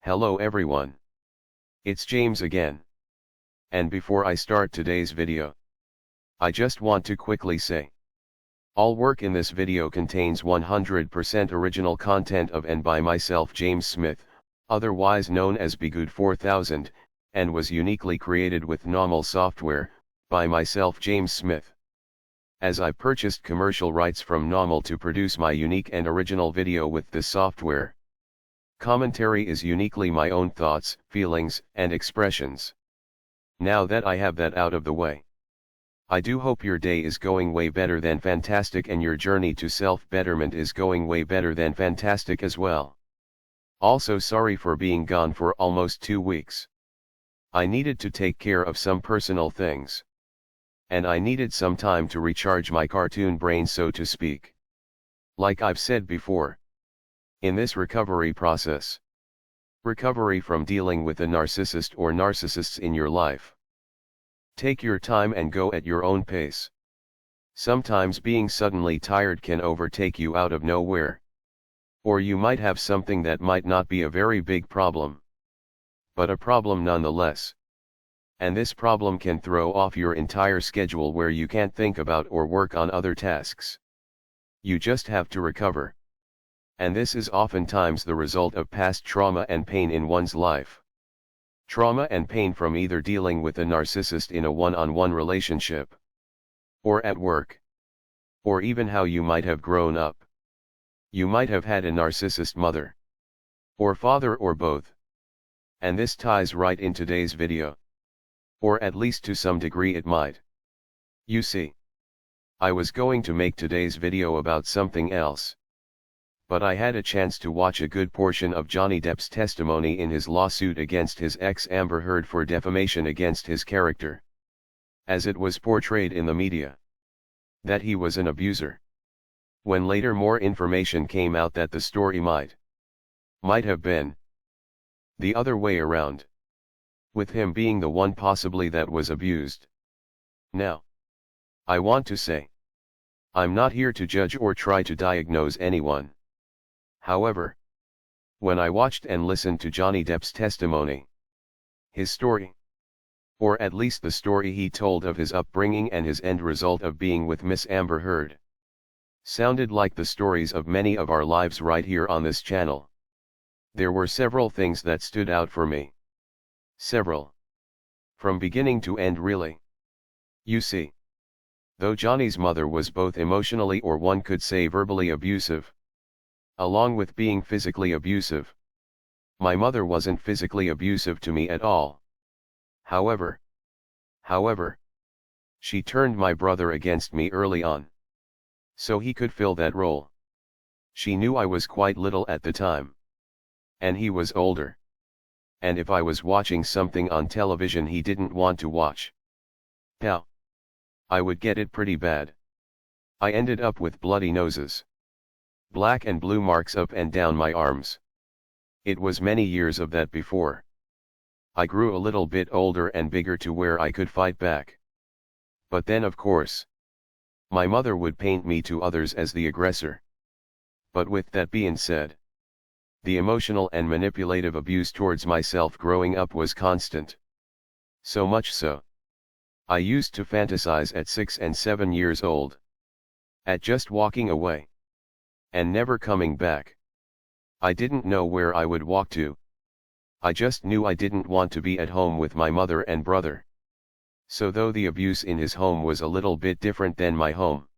Hello everyone. It's James again. And before I start today's video, I just want to quickly say, all work in this video contains 100% original content of and by myself, James Smith, otherwise known as Bgood 4000, and was uniquely created with NAWMAL software, by myself, James Smith. As I purchased commercial rights from NAWMAL to produce my unique and original video with this software. Commentary is uniquely my own thoughts, feelings, and expressions. Now that I have that out of the way, I do hope your day is going way better than fantastic and your journey to self-betterment is going way better than fantastic as well. Also, sorry for being gone for almost 2 weeks. I needed to take care of some personal things. And I needed some time to recharge my cartoon brain, so to speak. Like I've said before, in this recovery process, recovery from dealing with a narcissist or narcissists in your life, take your time and go at your own pace. Sometimes being suddenly tired can overtake you out of nowhere. Or you might have something that might not be a very big problem, but a problem nonetheless. And this problem can throw off your entire schedule where you can't think about or work on other tasks. You just have to recover. And this is oftentimes the result of past trauma and pain in one's life. Trauma and pain from either dealing with a narcissist in a one-on-one relationship, or at work, or even how you might have grown up. You might have had a narcissist mother, or father, or both. And this ties right in today's video. Or at least to some degree it might. You see, I was going to make today's video about something else. But I had a chance to watch a good portion of Johnny Depp's testimony in his lawsuit against his ex Amber Heard for defamation against his character. As it was portrayed in the media, that he was an abuser. When later more information came out that the story might have been the other way around, with him being the one possibly that was abused. Now, I want to say, I'm not here to judge or try to diagnose anyone. However, when I watched and listened to Johnny Depp's testimony, his story, or at least the story he told of his upbringing and his end result of being with Miss Amber Heard, sounded like the stories of many of our lives right here on this channel. There were several things that stood out for me. Several. From beginning to end, really. You see, though Johnny's mother was both emotionally, or one could say verbally, abusive, along with being physically abusive, my mother wasn't physically abusive to me at all. However, she turned my brother against me early on, so he could fill that role. She knew I was quite little at the time, and he was older. And if I was watching something on television he didn't want to watch, pow, I would get it pretty bad. I ended up with bloody noses, black and blue marks up and down my arms. It was many years of that before I grew a little bit older and bigger to where I could fight back. But then, of course, my mother would paint me to others as the aggressor. But with that being said, the emotional and manipulative abuse towards myself growing up was constant. So much so, I used to fantasize at 6 and 7 years old, at just walking away, and never coming back. I didn't know where I would walk to. I just knew I didn't want to be at home with my mother and brother. So though the abuse in his home was a little bit different than my home,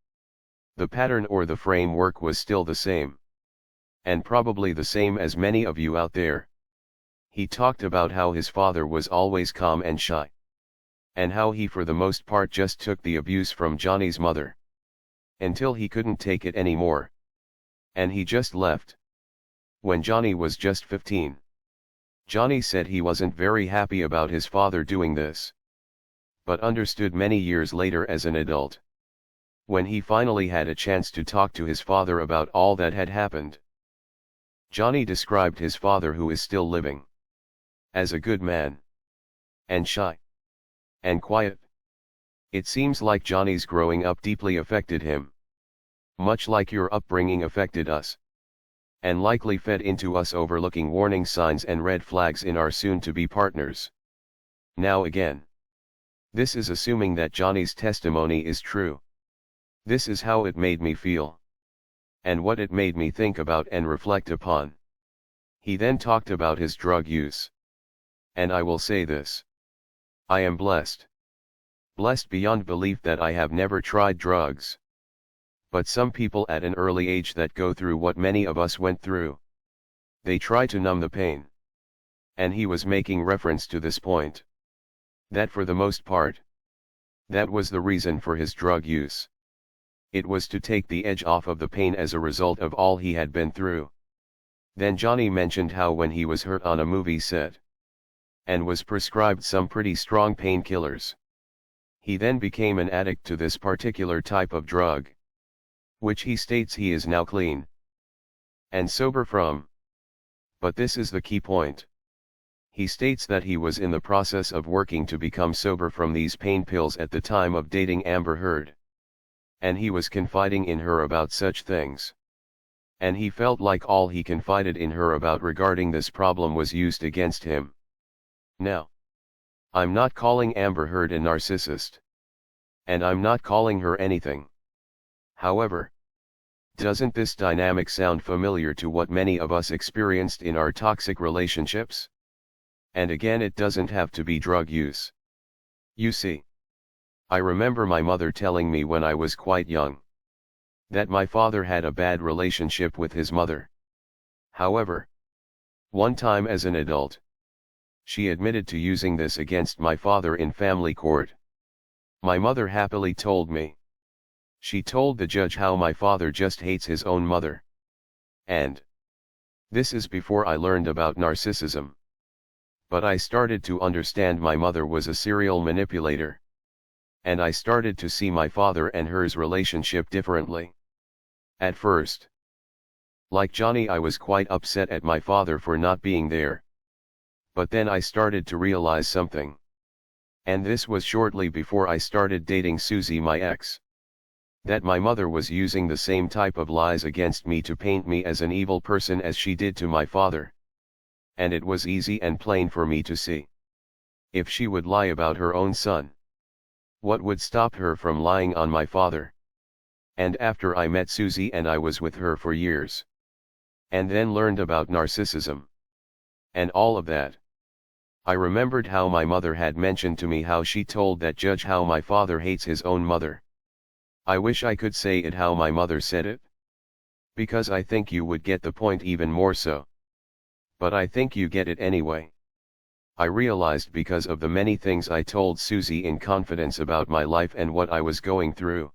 the pattern or the framework was still the same. And probably the same as many of you out there. He talked about how his father was always calm and shy, and how he for the most part just took the abuse from Johnny's mother, until he couldn't take it anymore, and he just left. When Johnny was just 15, Johnny said he wasn't very happy about his father doing this, but understood many years later as an adult, when he finally had a chance to talk to his father about all that had happened. Johnny described his father, who is still living, as a good man, and shy, and quiet. It seems like Johnny's growing up deeply affected him, much like your upbringing affected us. and likely fed into us overlooking warning signs and red flags in our soon-to-be partners. Now again, this is assuming that Johnny's testimony is true. This is how it made me feel, and what it made me think about and reflect upon. He then talked about his drug use. And I will say this. I am blessed. Blessed beyond belief that I have never tried drugs. But some people at an early age that go through what many of us went through. They try to numb the pain. And he was making reference to this point. That for the most part, that was the reason for his drug use. It was to take the edge off of the pain as a result of all he had been through. Then Johnny mentioned how when he was hurt on a movie set, and was prescribed some pretty strong painkillers, he then became an addict to this particular type of drug, which he states he is now clean and sober from. But this is the key point. He states that he was in the process of working to become sober from these pain pills at the time of dating Amber Heard. And he was confiding in her about such things. And he felt like all he confided in her about regarding this problem was used against him. Now, I'm not calling Amber Heard a narcissist. And I'm not calling her anything. However, doesn't this dynamic sound familiar to what many of us experienced in our toxic relationships? And again, it doesn't have to be drug use. You see, I remember my mother telling me when I was quite young that my father had a bad relationship with his mother. However, one time as an adult, she admitted to using this against my father in family court. My mother happily told me. She told the judge how my father just hates his own mother. And this is before I learned about narcissism. But I started to understand my mother was a serial manipulator. And I started to see my father and hers relationship differently. At first, like Johnny, I was quite upset at my father for not being there. But then I started to realize something. And this was shortly before I started dating Susie, my ex. That my mother was using the same type of lies against me to paint me as an evil person as she did to my father. And it was easy and plain for me to see. If she would lie about her own son, what would stop her from lying on my father? And after I met Susie and I was with her for years, and then learned about narcissism, and all of that, I remembered how my mother had mentioned to me how she told that judge how my father hates his own mother. I wish I could say it how my mother said it, because I think you would get the point even more so. But I think you get it anyway. I realized because of the many things I told Susie in confidence about my life and what I was going through,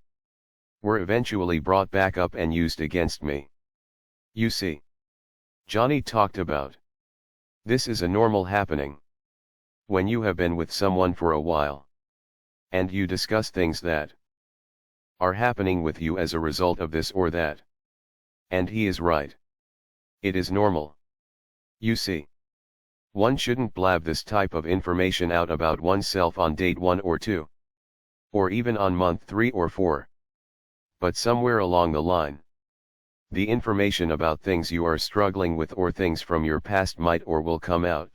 were eventually brought back up and used against me. You see, Johnny talked about. This is a normal happening. When you have been with someone for a while, and you discuss things that are happening with you as a result of this or that. And he is right. It is normal. You see, one shouldn't blab this type of information out about oneself on date 1 or 2. Or even on month 3 or 4. But somewhere along the line, the information about things you are struggling with or things from your past might or will come out.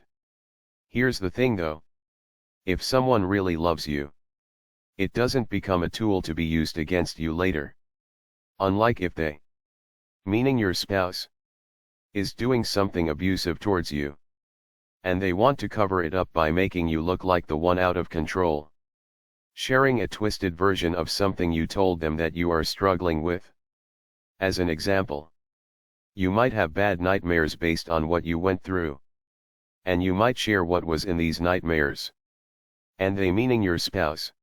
Here's the thing though. If someone really loves you, it doesn't become a tool to be used against you later. Unlike if they, meaning your spouse, is doing something abusive towards you, and they want to cover it up by making you look like the one out of control, sharing a twisted version of something you told them that you are struggling with. As an example, you might have bad nightmares based on what you went through, and you might share what was in these nightmares. And they, meaning your spouse,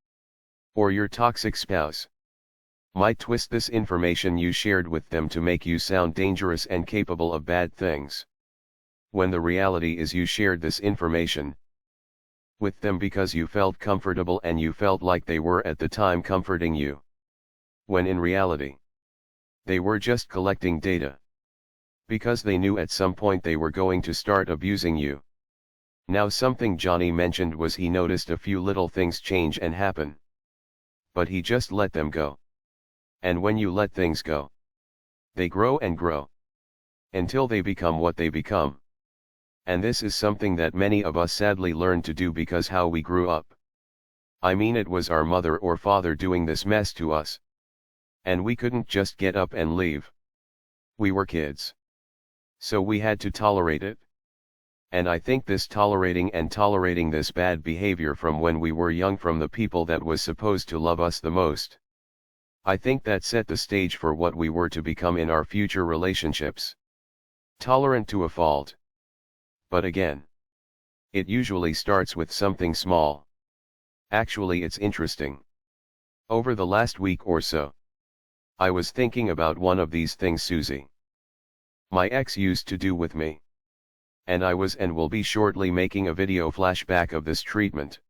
or your toxic spouse, might twist this information you shared with them to make you sound dangerous and capable of bad things. When the reality is you shared this information with them because you felt comfortable and you felt like they were at the time comforting you. When in reality, they were just collecting data. Because they knew at some point they were going to start abusing you. Now something Johnny mentioned was he noticed a few little things change and happen. But he just let them go. And when you let things go, they grow and grow. until they become what they become. And this is something that many of us sadly learn to do because how we grew up. I mean, it was our mother or father doing this mess to us. And we couldn't just get up and leave. We were kids. So we had to tolerate it. And I think this tolerating this bad behavior from when we were young from the people that was supposed to love us the most, I think that set the stage for what we were to become in our future relationships. Tolerant to a fault. But again, it usually starts with something small. Actually, it's interesting. Over the last week or so, I was thinking about one of these things Susie, my ex, used to do with me. And I was and will be shortly making a video flashback of this treatment.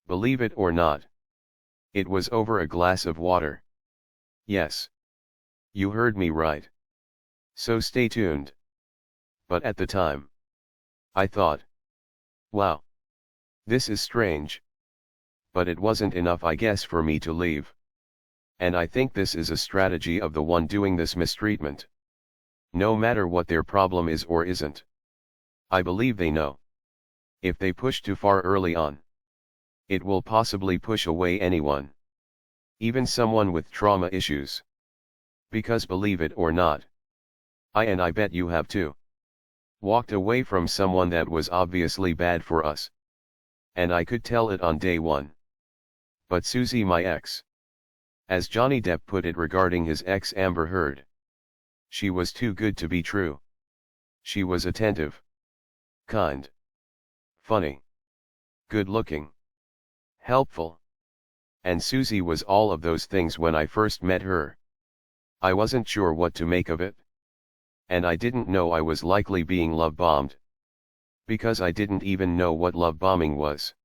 Believe it or not, it was over a glass of water. Yes. You heard me right. So stay tuned. But at the time, I thought, wow, this is strange. But it wasn't enough, I guess, for me to leave. And I think this is a strategy of the one doing this mistreatment. No matter what their problem is or isn't. I believe they know. If they push too far early on, it will possibly push away anyone. Even someone with trauma issues. Because believe it or not, I bet you have too, walked away from someone that was obviously bad for us. And I could tell it on day one. But Susie, my ex, as Johnny Depp put it regarding his ex Amber Heard, she was too good to be true. She was attentive, kind, funny, good-looking, helpful. And Susie was all of those things when I first met her. I wasn't sure what to make of it. And I didn't know I was likely being love-bombed. Because I didn't even know what love bombing was.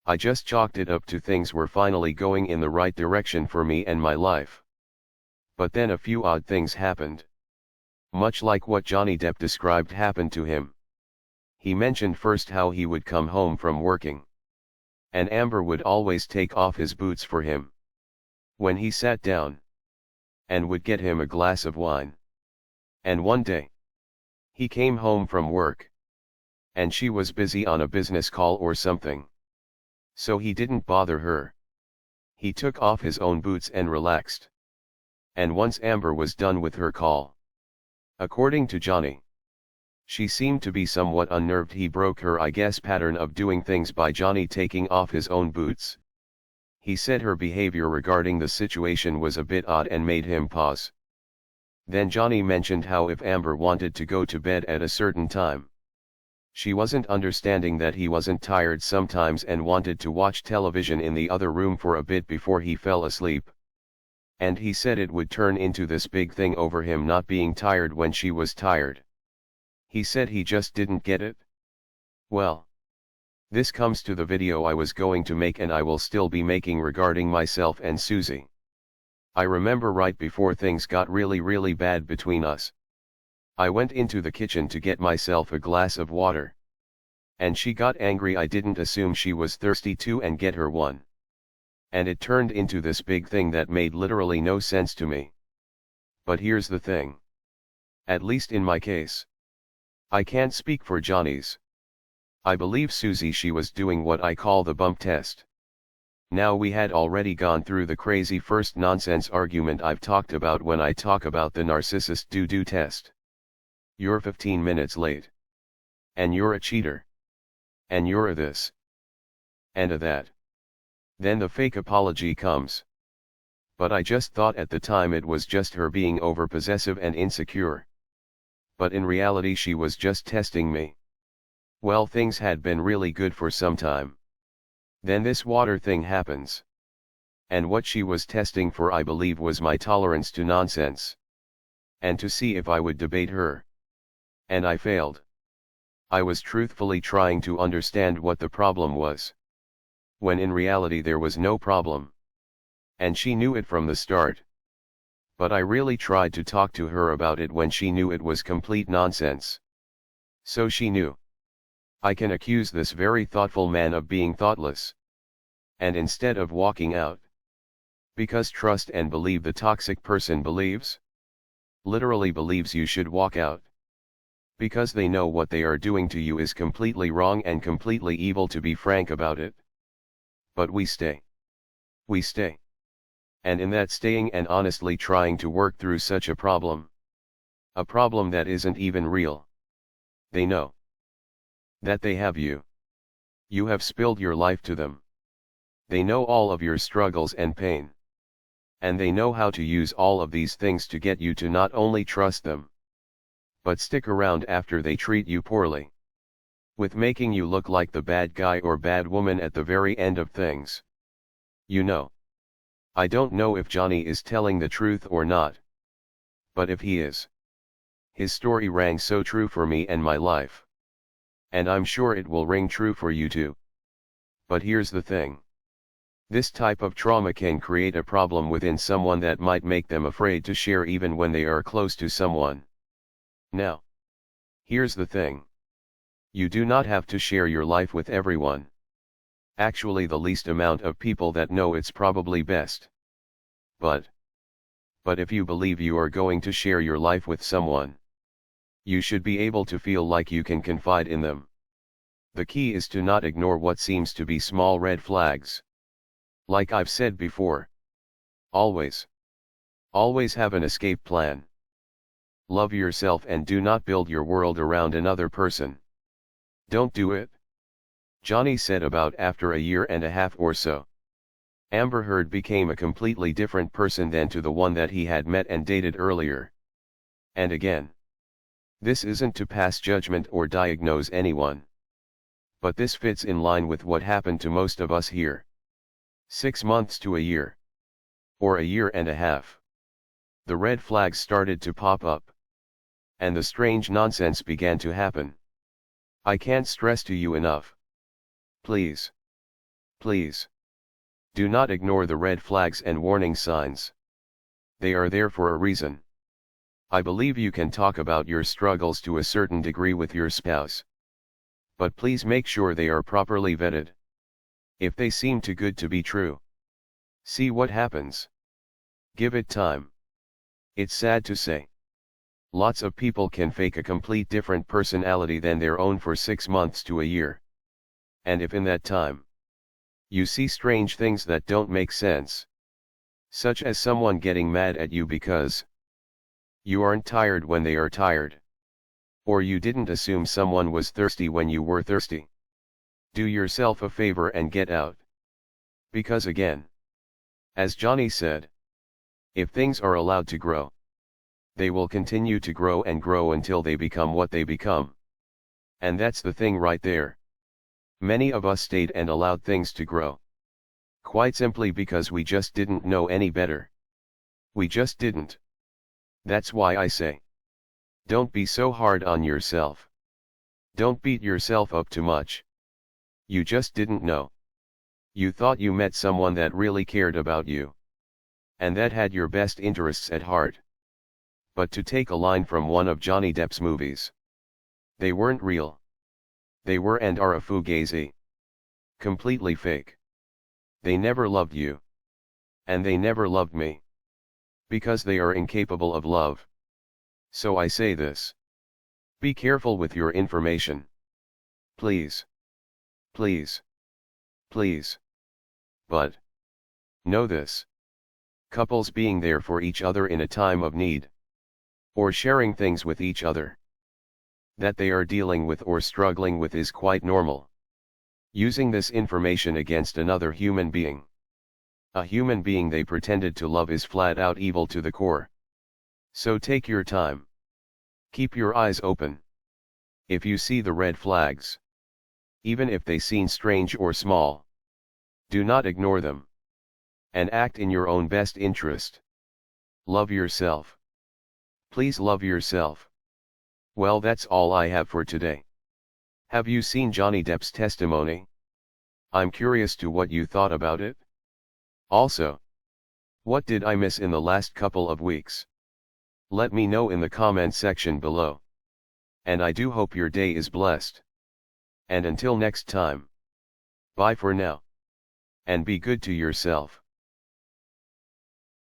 I just chalked it up to things were finally going in the right direction for me and my life. But then a few odd things happened. Much like what Johnny Depp described happened to him. He mentioned first how he would come home from working. And Amber would always take off his boots for him. When he sat down. And would get him a glass of wine. And one day, he came home from work. And she was busy on a business call or something. So he didn't bother her. He took off his own boots and relaxed. And once Amber was done with her call, according to Johnny, she seemed to be somewhat unnerved. He broke her, I guess, pattern of doing things by Johnny taking off his own boots. He said her behavior regarding the situation was a bit odd and made him pause. Then Johnny mentioned how if Amber wanted to go to bed at a certain time, she wasn't understanding that he wasn't tired sometimes and wanted to watch television in the other room for a bit before he fell asleep. And he said it would turn into this big thing over him not being tired when she was tired. He said he just didn't get it. Well, this comes to the video I was going to make and I will still be making regarding myself and Susie. I remember right before things got really bad between us, I went into the kitchen to get myself a glass of water. And she got angry. I didn't assume she was thirsty too and get her one. And it turned into this big thing that made literally no sense to me. But here's the thing. At least in my case. I can't speak for Johnny's. I believe Susie, she was doing what I call the bump test. Now we had already gone through the crazy first nonsense argument I've talked about when I talk about the narcissist do test. You're 15 minutes late. And you're a cheater. And you're a this. And a that. Then the fake apology comes. But I just thought at the time it was just her being overpossessive and insecure. But in reality she was just testing me. Well, things had been really good for some time. Then this water thing happens. And what she was testing for, I believe, was my tolerance to nonsense. And to see if I would debate her. And I failed. I was truthfully trying to understand what the problem was. When in reality there was no problem. And she knew it from the start. But I really tried to talk to her about it when she knew it was complete nonsense. So she knew. I can accuse this very thoughtful man of being thoughtless. And instead of walking out, because trust and believe the toxic person believes, literally believes you should walk out. Because they know what they are doing to you is completely wrong and completely evil, to be frank about it. But we stay. We stay. And in that staying and honestly trying to work through such a problem that isn't even real. They know that they have you. You have spilled your life to them. They know all of your struggles and pain. And they know how to use all of these things to get you to not only trust them, but stick around after they treat you poorly. With making you look like the bad guy or bad woman at the very end of things. You know. I don't know if Johnny is telling the truth or not. But if he is, his story rang so true for me and my life. And I'm sure it will ring true for you too. But here's the thing. This type of trauma can create a problem within someone that might make them afraid to share even when they are close to someone. Now, here's the thing. You do not have to share your life with everyone. Actually, the least amount of people that know it's probably best. But if you believe you are going to share your life with someone, you should be able to feel like you can confide in them. The key is to not ignore what seems to be small red flags. Like I've said before. Always have an escape plan. Love yourself and do not build your world around another person. Don't do it. Johnny said about after a year and a half or so. Amber Heard became a completely different person than to the one that he had met and dated earlier. And again, this isn't to pass judgment or diagnose anyone. But this fits in line with what happened to most of us here. 6 months to a year. Or a year and a half. The red flags started to pop up. And the strange nonsense began to happen. I can't stress to you enough. Please. Do not ignore the red flags and warning signs. They are there for a reason. I believe you can talk about your struggles to a certain degree with your spouse. But please make sure they are properly vetted. If they seem too good to be true, see what happens. Give it time. It's sad to say. Lots of people can fake a complete different personality than their own for 6 months to a year. And if in that time, you see strange things that don't make sense, such as someone getting mad at you because you aren't tired when they are tired, or you didn't assume someone was thirsty when you were thirsty, do yourself a favor and get out. Because again, as Johnny said, if things are allowed to grow, they will continue to grow and grow until they become what they become. And that's the thing right there. Many of us stayed and allowed things to grow. Quite simply because we just didn't know any better. We just didn't. That's why I say, don't be so hard on yourself. Don't beat yourself up too much. You just didn't know. You thought you met someone that really cared about you. And that had your best interests at heart. But to take a line from one of Johnny Depp's movies, they weren't real. They were and are a fugazi. Completely fake. They never loved you. And they never loved me. Because they are incapable of love. So I say this. Be careful with your information. Please. But know this. Couples being there for each other in a time of need, or sharing things with each other that they are dealing with or struggling with is quite normal. Using this information against another human being, a human being they pretended to love, is flat out evil to the core. So take your time. Keep your eyes open. If you see the red flags, even if they seem strange or small, do not ignore them. And act in your own best interest. Love yourself. Please love yourself. Well, that's all I have for today. Have you seen Johnny Depp's testimony? I'm curious to what you thought about it. Also, what did I miss in the last couple of weeks? Let me know in the comment section below. And I do hope your day is blessed. And until next time. Bye for now. And be good to yourself.